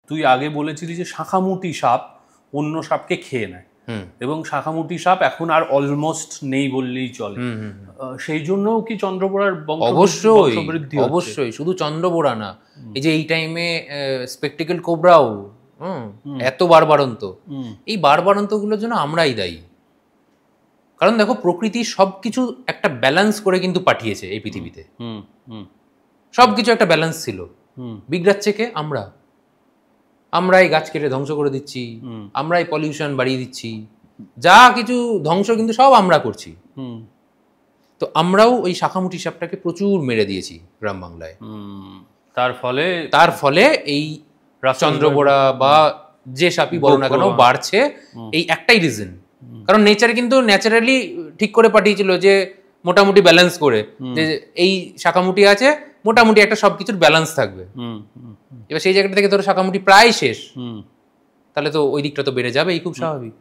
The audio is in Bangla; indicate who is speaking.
Speaker 1: তুই আগে বলেছিলি যে শাঁখামুটি সাপ অন্য সাপকে খেয়ে নেয়, এবং শাঁখামুটি সাপ এখন আর অলমোস্ট নেই বললেই চলে। সেই জন্যও কি চন্দ্রবোড়ার বংশবৃদ্ধি?
Speaker 2: অবশ্যই, শুধু চন্দ্রবোড়া না, এই যে এই টাইমে স্পেকটিক্যাল কোবরাও এত বারবারন্ত, এই বারবারন্তগুলোর জন্য আমরাই দায়ী। কারণ দেখো, প্রকৃতি সবকিছু একটা ব্যালেন্স করে কিন্তু পাঠিয়েছে এই পৃথিবীতে। সবকিছু একটা ব্যালেন্স ছিল, বিগড়াচ্ছে কে? আমরাই গাছ কেটে ধ্বংস করে দিচ্ছি, আমরাই পলিউশন বাড়িয়ে দিচ্ছি, যা কিছু ধ্বংস কিন্তু সব আমরা করছি। তো আমরাও ওই শাঁখামুটি সাপটাকে প্রচুর মেরে দিয়েছি গ্রাম বাংলায়। তার ফলে এই চন্দ্রবোড়া বা যে সাপই বলো না কেন বাড়ছে, এই একটাই রিজন। কারণ নেচার কিন্তু ন্যাচারালি ঠিক করে পাঠিয়েছিল যে মোটামুটি ব্যালেন্স করে, যে এই শাঁখামুটি আছে, মোটামুটি একটা সবকিছুর ব্যালেন্স থাকবে। এবার সেই জায়গাটা থেকে ধরো শাঁখামুটি প্রায় শেষ, তাহলে তো ওই দিকটা তো বেড়ে যাবে, এই খুব স্বাভাবিক।